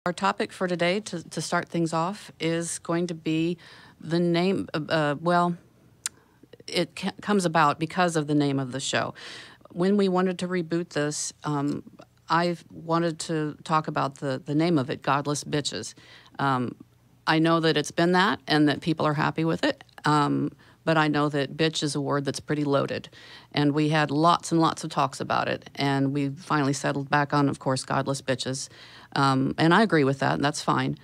Our topic for today, to start things off, is going to be the name. Well, it comes about because of the name of the show. When we wanted to reboot this, I wanted to talk about the name of it, Godless Bitches. I know that it's been that and that people are happy with it, but I know that bitch is a word that's pretty loaded. And we had lots and lots of talks about it, and we finally settled back on, of course, Godless Bitches. And I agree with that, and that's fine.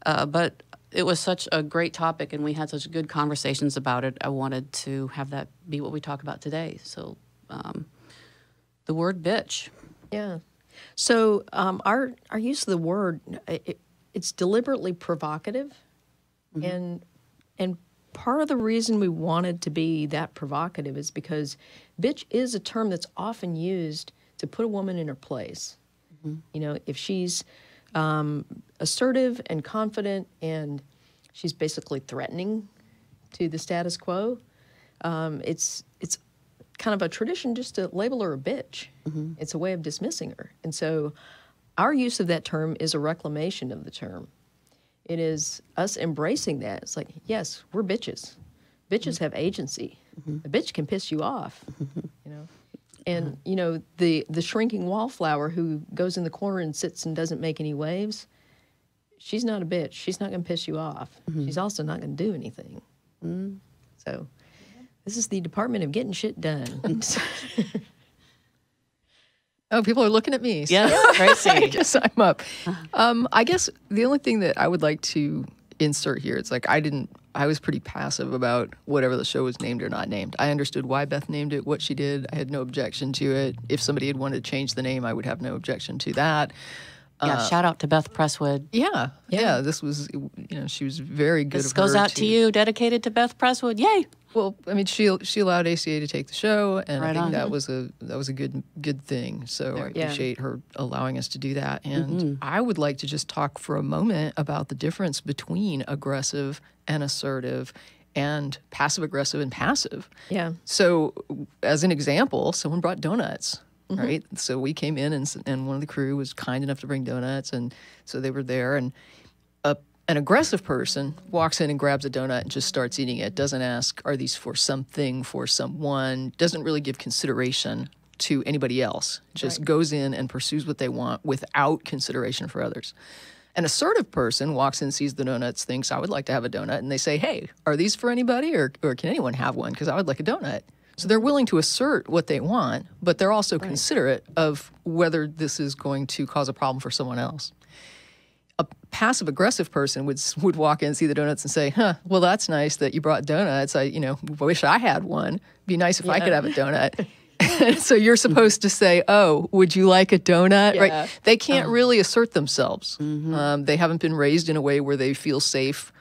But it was such a great topic, and we had such good conversations about it. I wanted to have that be what we talk about today. So the word bitch. Yeah. So our use of the word, it's deliberately provocative. And part of the reason we wanted to be that provocative is because bitch is a term that's often used to put a woman in her place. You know, if she's assertive and confident and she's basically threatening to the status quo, it's kind of a tradition just to label her a bitch. It's a way of dismissing her. And so our use of that term is a reclamation of the term. It is us embracing that. It's like, yes, we're bitches. Bitches have agency. A bitch can piss you off, you know. And, you know, the shrinking wallflower who goes in the corner and sits and doesn't make any waves, she's not a bitch. She's not going to piss you off. She's also not going to do anything. So this is the Department of Getting Shit Done. Oh, people are looking at me. So Yeah, Tracie. I guess I'm up. I guess the only thing that I would like to insert here, it's like I was pretty passive about whatever the show was named or not named. I understood why Beth named it, what she did. I had no objection to it. If somebody had wanted to change the name, I would have no objection to that. Yeah, shout out to Beth Presswood. Yeah. This was, you know, she was very good. This goes out to you, dedicated to Beth Presswood. Yay! Well, I mean, she allowed ACA to take the show, and Right I think on. that was a good thing. So I appreciate her allowing us to do that. And I would like to just talk for a moment about the difference between aggressive and assertive, and passive aggressive and passive. Yeah. So, as an example, someone brought donuts. Right, so we came in, and one of the crew was kind enough to bring donuts, and so they were there, and an aggressive person walks in and grabs a donut and just starts eating it. Doesn't ask, are these for something, for someone? Doesn't really give consideration to anybody else. Just goes in and pursues what they want without consideration for others. An assertive person walks in, sees the donuts, thinks, I would like to have a donut, and they say, hey, are these for anybody, or can anyone have one? Because I would like a donut. So they're willing to assert what they want, but they're also considerate of whether this is going to cause a problem for someone else. A passive-aggressive person would walk in, see the donuts, and say, well, that's nice that you brought donuts. I wish I had one. Be nice if I could have a donut. So you're supposed to say, oh, would you like a donut? Right? They can't really assert themselves. They haven't been raised in a way where they feel safe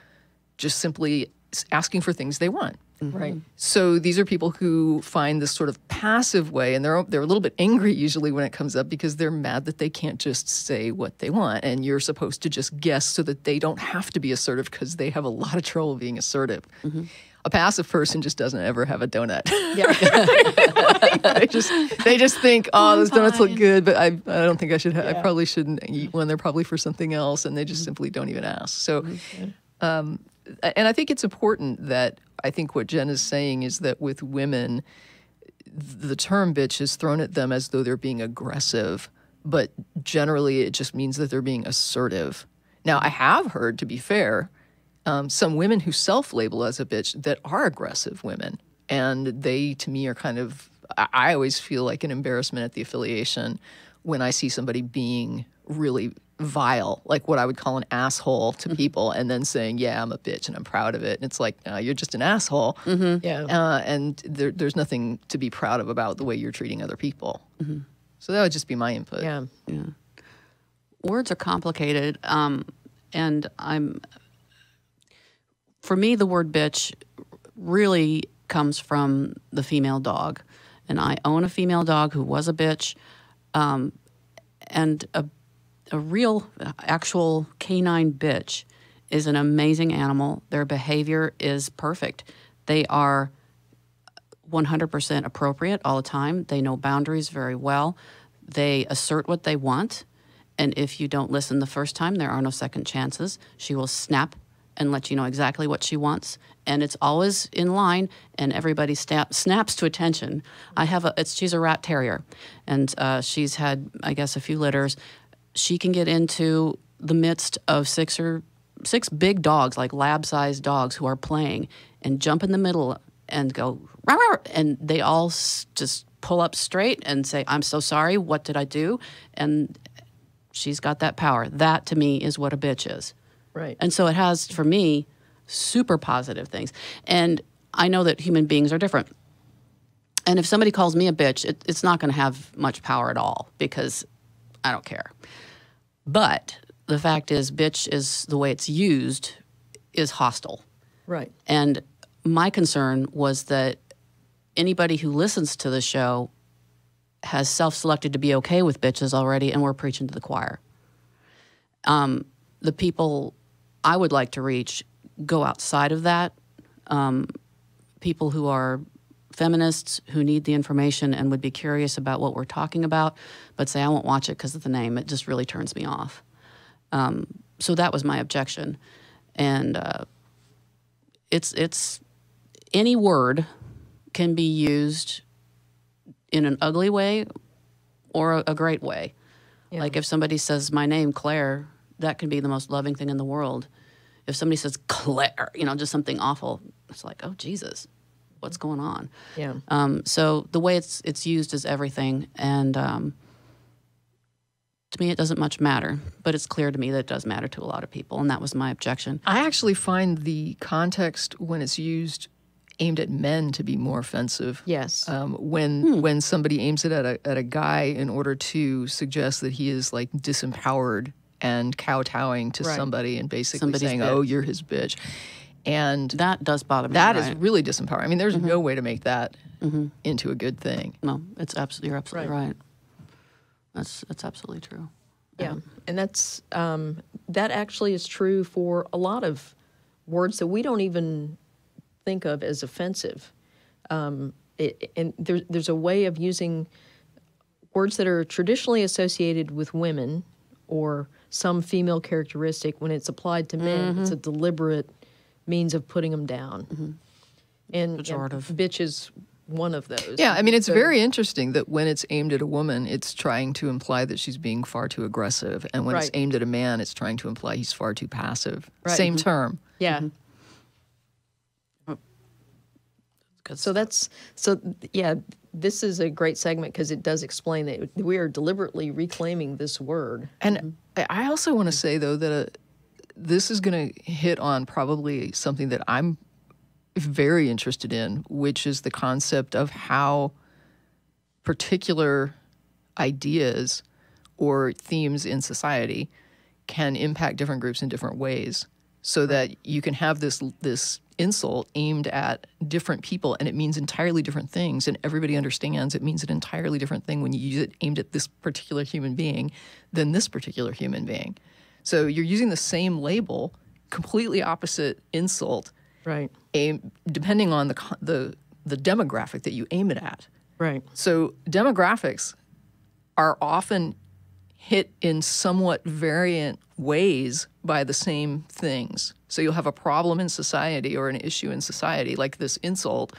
just simply asking for things they want. Right. So these are people who find this sort of passive way, and they're a little bit angry usually when it comes up because they're mad that they can't just say what they want, and you're supposed to just guess so that they don't have to be assertive because they have a lot of trouble being assertive. A passive person just doesn't ever have a donut. they just think, oh, those donuts look good, but I don't think I should. I probably shouldn't eat one. They're probably for something else, and they just simply don't even ask. So. And I think it's important that I think what Jen is saying is that with women, the term bitch is thrown at them as though they're being aggressive, but generally it just means that they're being assertive. Now, I have heard, to be fair, some women who self-label as a bitch that are aggressive women, and they, to me, are kind of, I always feel like an embarrassment at the affiliation when I see somebody being really vile, like what I would call an asshole to people, and then saying, yeah, I'm a bitch and I'm proud of it. And it's like, you're just an asshole. And there's nothing to be proud of about the way you're treating other people. So that would just be my input. Yeah. Words are complicated, and for me, the word bitch really comes from the female dog. And I own a female dog who was a bitch, and a real, actual canine bitch is an amazing animal. Their behavior is perfect. They are 100% appropriate all the time. They know boundaries very well. They assert what they want, And if you don't listen the first time, there are no second chances. She will snap and let you know exactly what she wants. And it's always in line, and everybody snaps to attention. She's a rat terrier, and she's had, I guess, a few litters. She can get into the midst of six big dogs, like lab-sized dogs, who are playing, and jump in the middle and go, rah, rah, and they all just pull up straight and say, I'm so sorry, what did I do? And she's got that power. That, to me, is what a bitch is. Right. And so it has, for me, super positive things. And I know that human beings are different. And if somebody calls me a bitch, it's not going to have much power at all, because I don't care. But the fact is, bitch is, the way it's used, is hostile. Right. And my concern was that anybody who listens to the show has self-selected to be okay with bitches already, and we're preaching to the choir. The people I would like to reach go outside of that. People who are feminists, who need the information and would be curious about what we're talking about, but say, I won't watch it because of the name. It just really turns me off. So that was my objection. And it's any word can be used in an ugly way or a great way. Yeah. Like if somebody says my name, Clare, that can be the most loving thing in the world. If somebody says Clare, just something awful, it's like, oh, Jesus, what's going on? Yeah. So the way it's used is everything. And to me, it doesn't much matter. But it's clear to me that it does matter to a lot of people. And that was my objection. I actually find the context when it's used aimed at men to be more offensive. Yes. When somebody aims it at a guy in order to suggest that he is like disempowered and kowtowing to somebody and basically Somebody's saying, bitch. "Oh, you're his bitch," and that does bother me. That is really disempowering. I mean, there's no way to make that into a good thing. No, you're absolutely right. That's absolutely true. Yeah, and that's that actually is true for a lot of words that we don't even think of as offensive. And there's a way of using words that are traditionally associated with women or some female characteristic. When it's applied to men, it's a deliberate means of putting them down. And bitch is one of those. Yeah, I mean, it's very interesting that when it's aimed at a woman, it's trying to imply that she's being far too aggressive. And when it's aimed at a man, it's trying to imply he's far too passive. Right. Same term. Yeah. This is a great segment because it does explain that we are deliberately reclaiming this word. And I also want to say, though, that this is going to hit on probably something that I'm very interested in, which is the concept of how particular ideas or themes in society can impact different groups in different ways, so that you can have this insult aimed at different people and it means entirely different things, and everybody understands it means an entirely different thing when you use it aimed at this particular human being than this particular human being. So you're using the same label, completely opposite insult, right? Depending on the demographic that you aim it at. Right. So demographics are often hit in somewhat variant ways by the same things. So you'll have a problem in society or an issue in society, like this insult,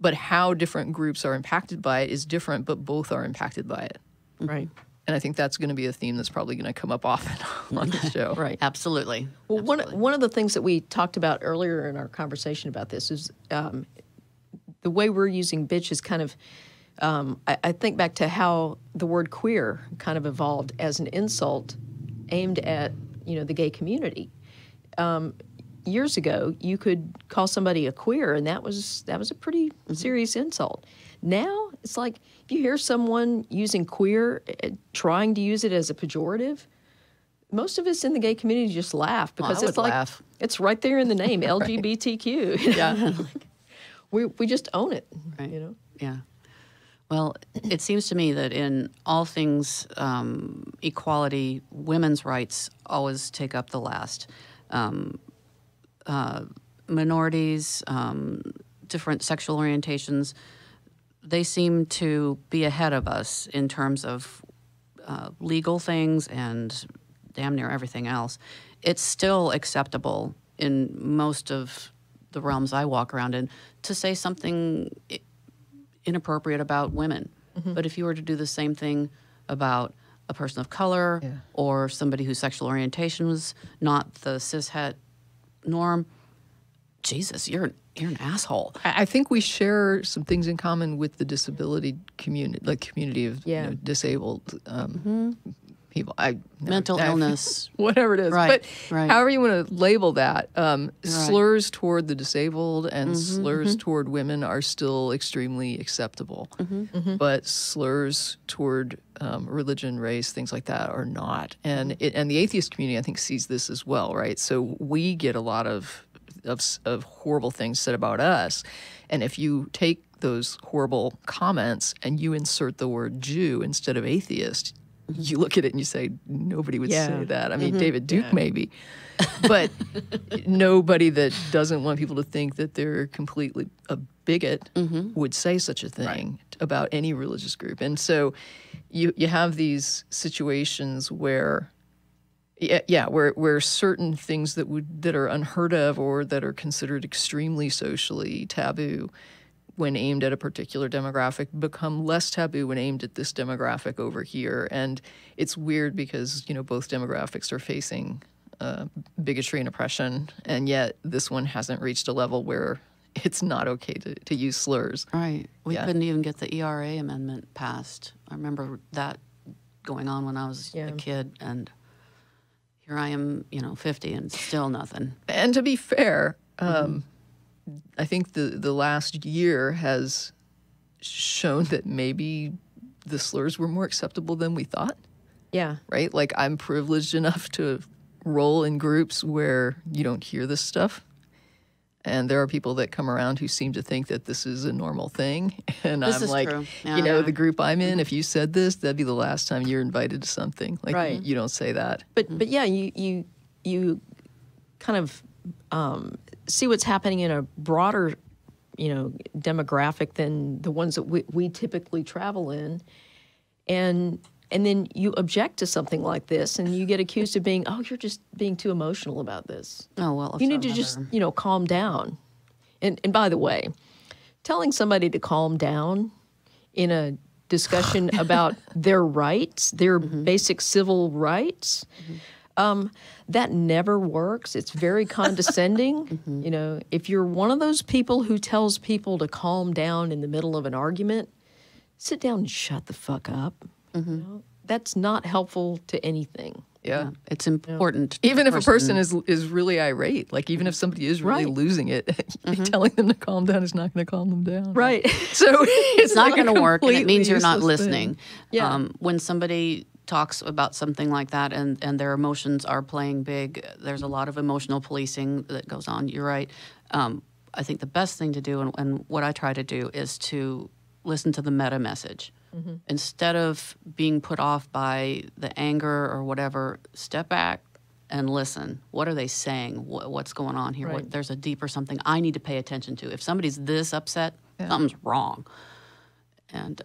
but how different groups are impacted by it is different, but both are impacted by it. Right. And I think that's going to be a theme that's probably going to come up often on the show. Right. Absolutely. Well, one of the things that we talked about earlier in our conversation about this is the way we're using bitch is kind of, I think back to how the word queer kind of evolved as an insult aimed at, the gay community. Years ago, you could call somebody a queer, and that was a pretty serious insult. Now, it's like if you hear someone using queer, trying to use it as a pejorative, most of us in the gay community just laugh because it's like laugh. It's right there in the name, LGBTQ. Yeah. We just own it, Right. Yeah. Well, it seems to me that in all things equality, women's rights always take up the last. Minorities, different sexual orientations, they seem to be ahead of us in terms of legal things and damn near everything else, it's still acceptable in most of the realms I walk around in to say something inappropriate about women. But if you were to do the same thing about a person of color or somebody whose sexual orientation was not the cishet norm, Jesus, you're an asshole. I think we share some things in common with the disability community, like community of disabled people. Mental illness. Whatever it is. Right, But right. however you want to label that, slurs toward the disabled and slurs toward women are still extremely acceptable. But slurs toward religion, race, things like that are not. And and the atheist community, I think, sees this as well, right? So we get a lot of horrible things said about us. And if you take those horrible comments and you insert the word Jew instead of atheist, you look at it and you say, nobody would say that. I mean, David Duke maybe, but nobody that doesn't want people to think that they're completely a bigot would say such a thing about any religious group. And so you have these situations where where certain things that are unheard of or that are considered extremely socially taboo when aimed at a particular demographic become less taboo when aimed at this demographic over here. And it's weird because, both demographics are facing bigotry and oppression, and yet this one hasn't reached a level where it's not okay to use slurs. Right. We couldn't even get the ERA amendment passed. I remember that going on when I was a kid, and here I am, 50 and still nothing. And to be fair, I think the last year has shown that maybe the slurs were more acceptable than we thought. Yeah. Right? Like, I'm privileged enough to roll in groups where you don't hear this stuff. And there are people that come around who seem to think that this is a normal thing. And This I'm is like, true. Yeah. the group I'm in, if you said this, that'd be the last time you're invited to something. Like, Right. you don't say that. But yeah, you kind of see what's happening in a broader, demographic than the ones that we typically travel in, and then you object to something like this, and you get accused of being, you're just being too emotional about this. Oh, well, if You so, need to never. just, calm down. And by the way, telling somebody to calm down in a discussion about their rights, their basic civil rights, that never works. It's very condescending. If you're one of those people who tells people to calm down in the middle of an argument, sit down and shut the fuck up. That's not helpful to anything. Yeah. It's important. to Even the if a person is really irate, like even if somebody is really Right. losing it, telling them to calm down is not going to calm them down. Right. So It's not going to work, and it means you're not useless thing. listening. Yeah. When somebody talks about something like that and their emotions are playing big, there's a lot of emotional policing that goes on. You're right. I think the best thing to do, and what I try to do, is to listen to the meta message. Instead of being put off by the anger or whatever, step back and listen. What are they saying? What's going on here? Right. There's a deeper something I need to pay attention to. If somebody's this upset, something's wrong. And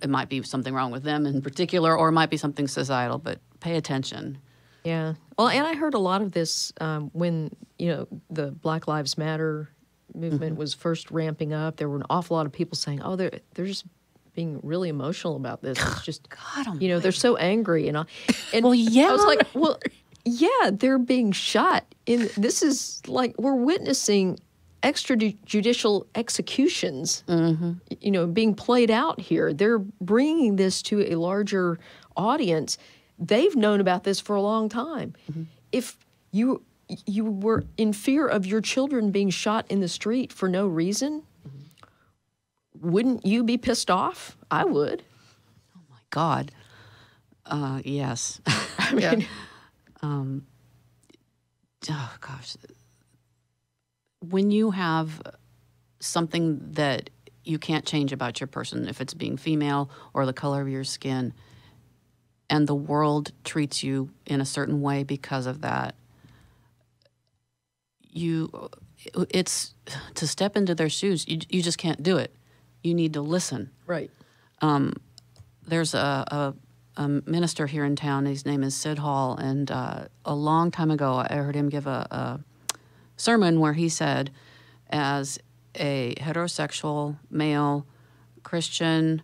it might be something wrong with them in particular, or it might be something societal, but pay attention. Yeah. Well, and I heard a lot of this when, the Black Lives Matter movement was first ramping up. There were an awful lot of people saying, they're just being really emotional about this. It's just, God they're so angry. And Well, yeah. I was like, well, yeah, they're being shot. This is like, we're witnessing extrajudicial executions, being played out here. They're bringing this to a larger audience. They've known about this for a long time. If you were in fear of your children being shot in the street for no reason, wouldn't you be pissed off? I would. Oh, my God. Yes. I mean, Oh, gosh. When you have something that you can't change about your person, if it's being female or the color of your skin, and the world treats you in a certain way because of that, it's to step into their shoes. You just can't do it. You need to listen. right. There's a minister here in town. His name is Sid Hall, and a long time ago, I heard him give a sermon where he said, as a heterosexual male Christian,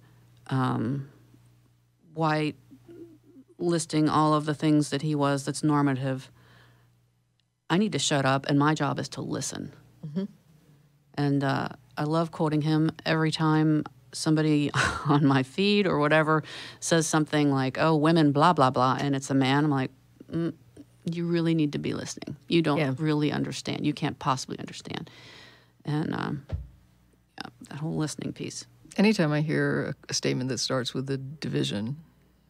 white, listing all of the things that he was that's normative, I need to shut up, and my job is to listen. Mm-hmm. And I love quoting him every time somebody on my feed or whatever says something like, oh, women, blah, blah, blah, and it's a man. I'm like, you really need to be listening. You don't really understand. You can't possibly understand. And that whole listening piece. Anytime I hear a statement that starts with a division,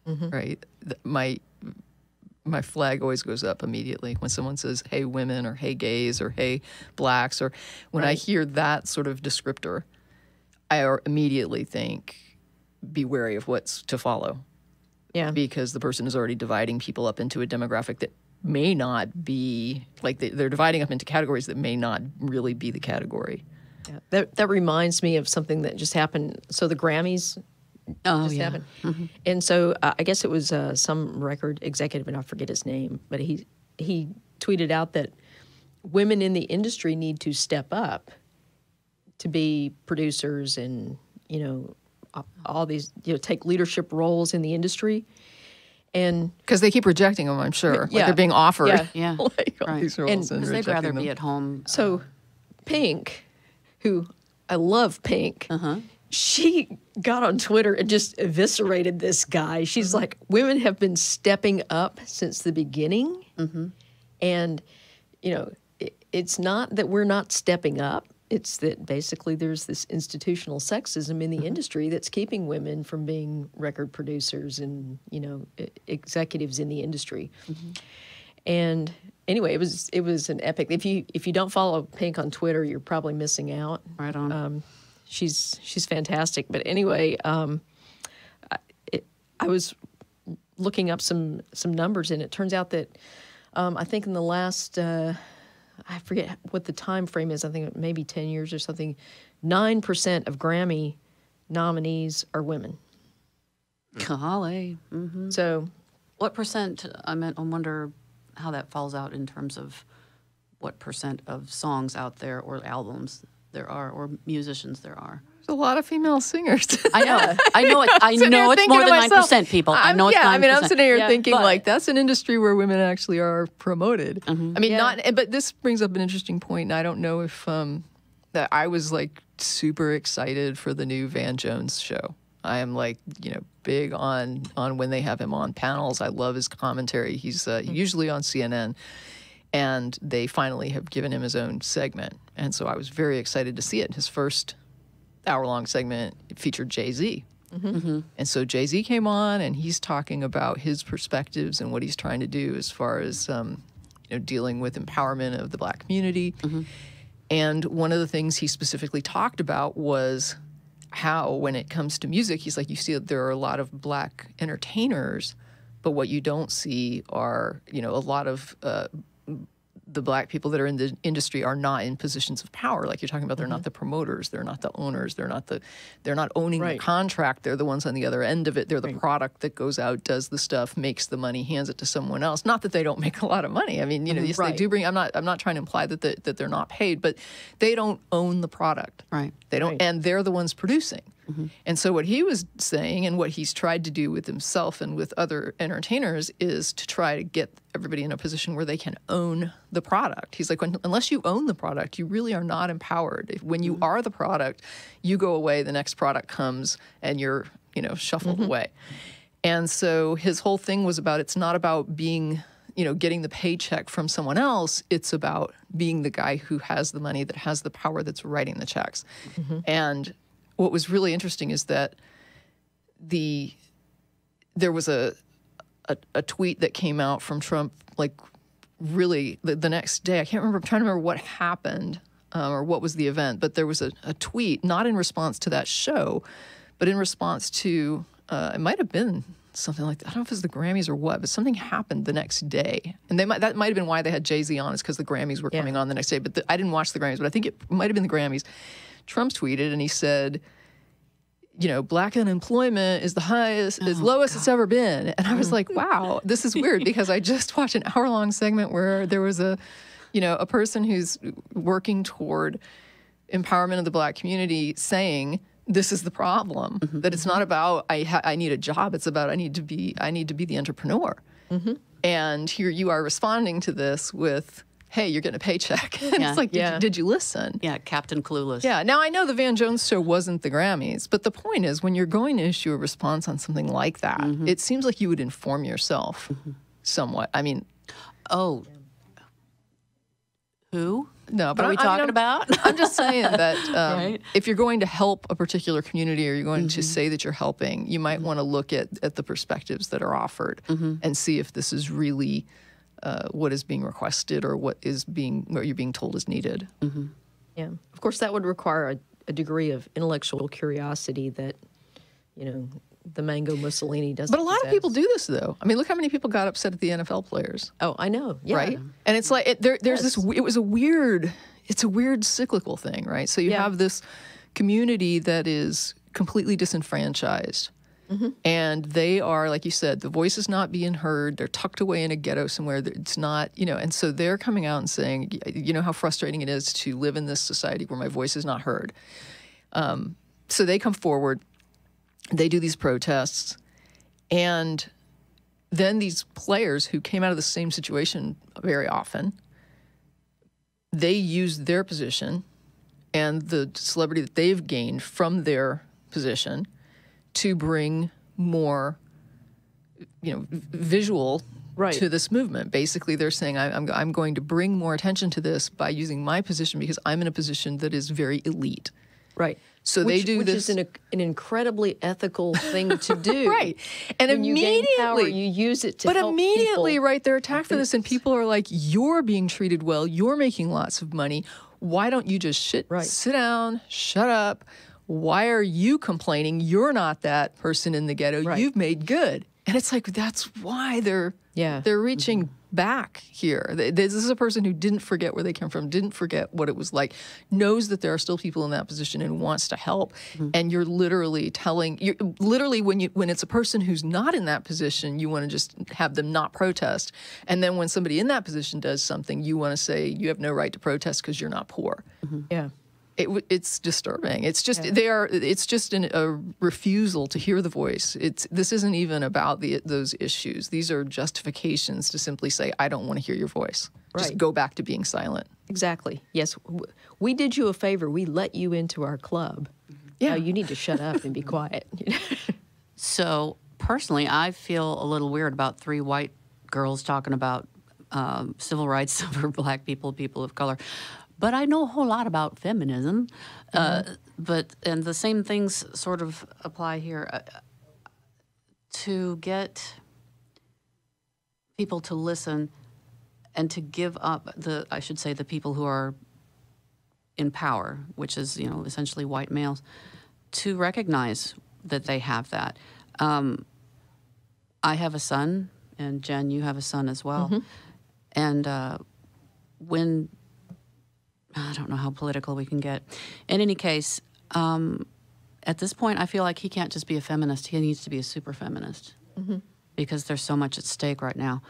right, my flag always goes up immediately when someone says, hey, women, or hey, gays, or hey, blacks, or when I hear that sort of descriptor, I immediately think, be wary of what's to follow. Yeah. Because the person is already dividing people up into a demographic that may not be, like they're dividing up into categories that may not really be the category. Yeah. That reminds me of something that just happened. So the Grammys just happened. Mm-hmm. And so I guess it was some record executive, and I forget his name, but he tweeted out that women in the industry need to step up to be producers and, all these, take leadership roles in the industry. And because they keep rejecting them, I'm sure. Like they're being offered yeah. like all these roles and they'd rather them. be at home. So Pink, who I love Pink, she got on Twitter and just eviscerated this guy. She's like, women have been stepping up since the beginning. And, it's not that we're not stepping up. It's that basically there's this institutional sexism in the industry that's keeping women from being record producers and, executives in the industry. And anyway, it was an epic. If you don't follow Pink on Twitter, you're probably missing out. Right on. She's fantastic. But anyway, I was looking up some numbers, and it turns out that I think in the last I forget what the time frame is. I think maybe 10 years or something. 9% of Grammy nominees are women. Golly. So, what percent? I wonder how that falls out in terms of what percent of songs out there or albums there are or musicians there are. There's a lot of female singers. I know it. I know it's more than 9%, people. I know it's 9%. I'm sitting here thinking like that's an industry where women actually are promoted. But this brings up an interesting point. And I don't know if that I was like super excited for the new Van Jones show. I am like, big on when they have him on panels. I love his commentary. He's usually on CNN. And they finally have given him his own segment. And so I was very excited to see it. His first hour-long segment featured Jay-Z. And so Jay-Z came on, and he's talking about his perspectives and what he's trying to do as far as dealing with empowerment of the Black community. And one of the things he specifically talked about was how, when it comes to music, he's like, you see that there are a lot of Black entertainers, but what you don't see are, a lot of the Black people that are in the industry are not in positions of power. Like you're talking about, they're not the promoters, they're not the owners, they're not owning the contract. They're the ones on the other end of it. They're the product that goes out, does the stuff, makes the money, hands it to someone else. Not that they don't make a lot of money. I mean, yes, they do bring. I'm not trying to imply that they're not paid, but they don't own the product. Right. They don't, and they're the ones producing. And so what he was saying, and what he's tried to do with himself and with other entertainers, is to try to get everybody in a position where they can own the product. He's like, unless you own the product, you really are not empowered. When you are the product, you go away, the next product comes, and you're, shuffled away. And so his whole thing was about, it's not about being, getting the paycheck from someone else. It's about being the guy who has the money, that has the power, that's writing the checks. And what was really interesting is that there was a tweet that came out from Trump, like really the next day. I can't remember. I'm trying to remember what happened or what was the event, but there was a tweet, not in response to that show, but in response to, it might have been something like that. I don't know if it was the Grammys or what, but something happened the next day. And that might have been why they had Jay-Z on, is because the Grammys were coming on the next day. But I didn't watch the Grammys, but I think it might have been the Grammys. Trump tweeted and he said, you know, Black unemployment is the highest, is lowest it's ever been. And I was like, wow, this is weird, because I just watched an hour-long segment where there was a person who's working toward empowerment of the Black community saying, this is the problem, that it's not about I need a job, it's about I need to be the entrepreneur. And here you are responding to this with, hey, you're getting a paycheck. And it's like, did you listen? Yeah, Captain Clueless. Yeah. Now, I know the Van Jones show wasn't the Grammys, but the point is, when you're going to issue a response on something like that, it seems like you would inform yourself somewhat. I mean, oh, who? No, but what are we talking about? I'm just saying that Right. if you're going to help a particular community, or you're going to say that you're helping, you might want to look at the perspectives that are offered and see if this is really what is being requested, or what you're being told is needed. Yeah. Of course, that would require a degree of intellectual curiosity that, you know, the Mango Mussolini doesn't But a lot of possess. people do this, though. I mean, look how many people got upset at the NFL players. Oh, I know. Yeah. Right? And it's like, there's this, it's a weird cyclical thing, right? So you have this community that is completely disenfranchised. And they are, like you said, the voice is not being heard. They're tucked away in a ghetto somewhere. It's not, you know, and so they're coming out and saying, you know how frustrating it is to live in this society where my voice is not heard. So they come forward, they do these protests, and then these players who came out of the same situation very often, they use their position and the celebrity that they've gained from their position to bring more, you know, visual to this movement. Basically, they're saying, I'm going to bring more attention to this by using my position, because I'm in a position that is very elite. Right. So which, they do which this. is an incredibly ethical thing to do. Right. And when immediately, you gain power, you use it to but help immediately, people. right, they're attacked for this, and people are like, you're being treated well, you're making lots of money. Why don't you just sit down, shut up? Why are you complaining? You're not that person in the ghetto. You've made good. And it's like, that's why they're reaching back here. This is a person who didn't forget where they came from, didn't forget what it was like, knows that there are still people in that position and wants to help. And you're literally when it's a person who's not in that position, you want to just have them not protest. And then when somebody in that position does something, you want to say you have no right to protest because you're not poor. Yeah. It's disturbing. It's just It's just a refusal to hear the voice. This isn't even about those issues. These are justifications to simply say, I don't want to hear your voice. Just go back to being silent. Exactly. Yes, we did you a favor. We let you into our club. Yeah, now you need to shut up and be quiet. So personally, I feel a little weird about three white girls talking about civil rights for Black people, people of color. But I know a whole lot about feminism, and the same things sort of apply here. To get people to listen and to give up the people who are in power, which is, you know, essentially white males, to recognize that they have that. I have a son, and Jen, you have a son as well. And when I don't know how political we can get. In any case, at this point, I feel like he can't just be a feminist. He needs to be a super feminist because there's so much at stake right now.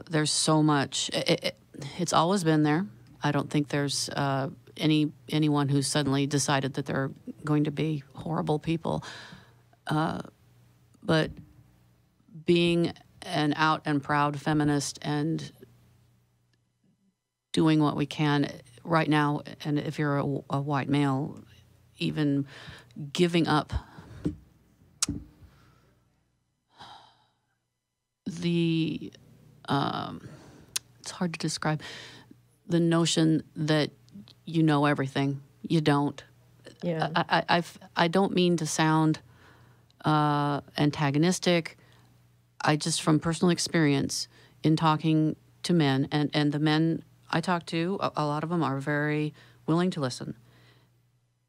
There's so much. It's always been there. I don't think there's anyone who's suddenly decided that they're going to be horrible people. But being an out and proud feminist and doing what we can right now, and if you're a white male, even giving up the, it's hard to describe, the notion that you know everything. You don't. Yeah. I don't mean to sound antagonistic. I just, from personal experience in talking to men, and the men I talk to, a lot of them are very willing to listen.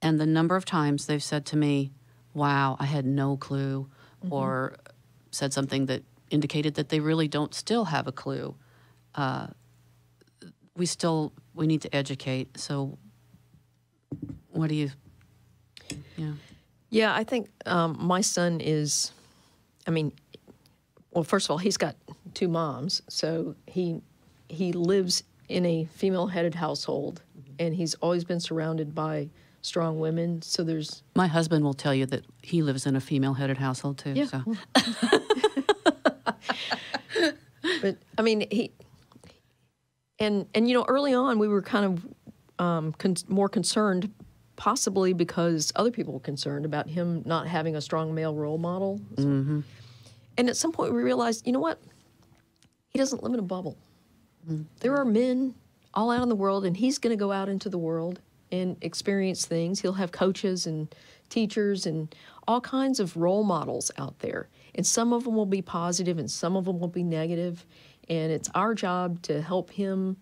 And the number of times they've said to me, wow, I had no clue, or said something that indicated that they really don't still have a clue. We need to educate. So what do you, Yeah, I think my son is, I mean, well, first of all, he's got 2 moms, so he lives in a female-headed household, and he's always been surrounded by strong women. So there's My husband will tell you that he lives in a female-headed household too. Yeah. So. But I mean, and you know, early on we were kind of more concerned, possibly because other people were concerned about him not having a strong male role model. Mm-hmm. And at some point we realized, you know what? He doesn't live in a bubble. Mm-hmm. There are men all out in the world, and he's going to go out into the world and experience things. He'll have coaches and teachers and all kinds of role models out there. And some of them will be positive and some of them will be negative. And it's our job to help him,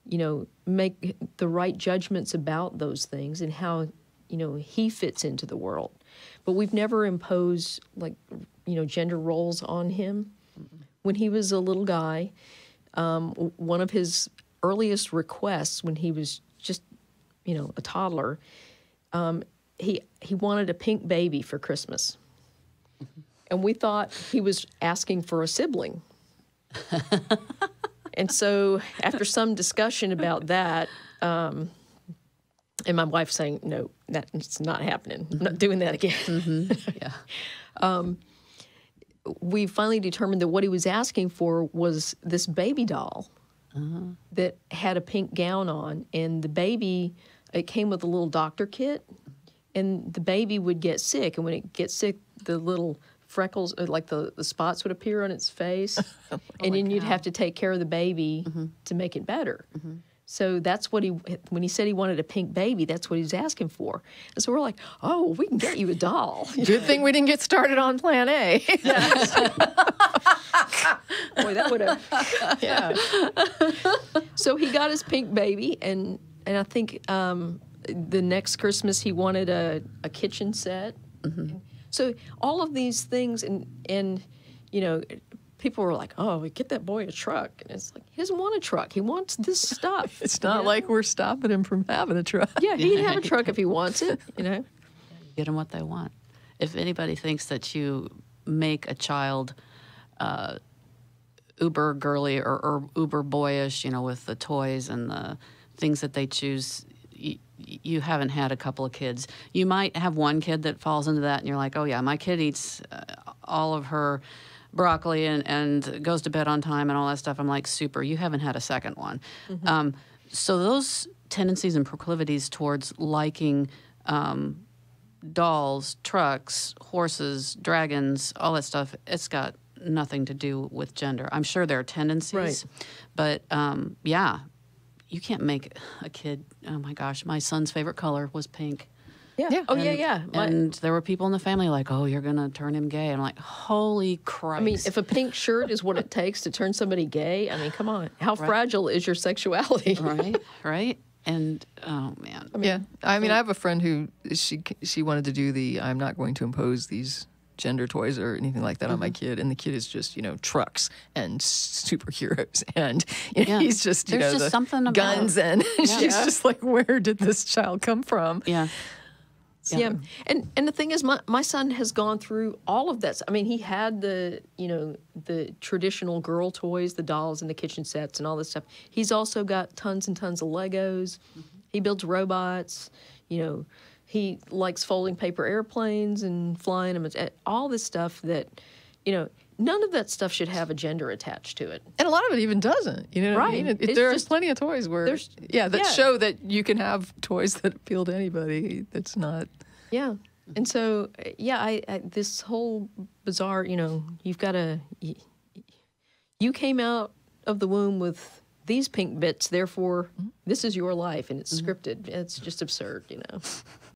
you know, make the right judgments about those things and how, you know, he fits into the world. But we've never imposed, like, you know, gender roles on him. When he was a little guy, one of his earliest requests when he was just, you know, a toddler, he wanted a pink baby for Christmas. Mm-hmm. And we thought he was asking for a sibling. And so after some discussion about that, and my wife saying, no, that's not happening. I'm not doing that again. Mm-hmm. Yeah. We finally determined that what he was asking for was this baby doll that had a pink gown on. And the baby, it came with a little doctor kit. And the baby would get sick. And when it gets sick, the little freckles, like the spots would appear on its face. And then you'd have to take care of the baby to make it better. Mm-hmm. So that's what when he said he wanted a pink baby, that's what he was asking for. And so we're like, oh, we can get you a doll. Good thing we didn't get started on plan A. Boy, that would have, yeah. So he got his pink baby, and I think the next Christmas he wanted a kitchen set. Mm-hmm. So all of these things, and you know, people were like, oh, get that boy a truck. And it's like, he doesn't want a truck. He wants this stuff. It's not like we're stopping him from having a truck. Yeah, he can have a truck if he wants it, you know. Get them what they want. If anybody thinks that you make a child uber girly or uber boyish, you know, with the toys and the things that they choose, you haven't had a couple of kids. You might have one kid that falls into that, and you're like, oh, yeah, my kid eats all of her broccoli and goes to bed on time and all that stuff. I'm like, super, you haven't had a second one. Mm-hmm. So those tendencies and proclivities towards liking dolls, trucks, horses, dragons, all that stuff, it's got nothing to do with gender. I'm sure there are tendencies, but yeah, you can't make a kid, oh my gosh, my son's favorite color was pink. Yeah. Oh, yeah. And there were people in the family like, oh, you're going to turn him gay. I'm like, holy Christ. I mean, if a pink shirt is what it takes to turn somebody gay, I mean, come on. How fragile is your sexuality? Right. And, oh, man. I mean, I have a friend who, she wanted to do I'm not going to impose these gender toys or anything like that on my kid, and the kid is just, you know, trucks and superheroes, and you know, he's just, you There's know, just the something about guns, and she's just like, where did this child come from? Yeah. And the thing is, my son has gone through all of that. I mean, he had the traditional girl toys, the dolls and the kitchen sets and all this stuff. He's also got tons and tons of Legos. Mm-hmm. He builds robots. You know, he likes folding paper airplanes and flying them. All this stuff that, you know, none of that stuff should have a gender attached to it. And a lot of it even doesn't. You know what I mean? There's plenty of toys where, show that you can have toys that appeal to anybody. That's not. Yeah. And so, I this whole bizarre, you know, you've got you came out of the womb with these pink bits, therefore this is your life, and it's scripted. It's just absurd, you know.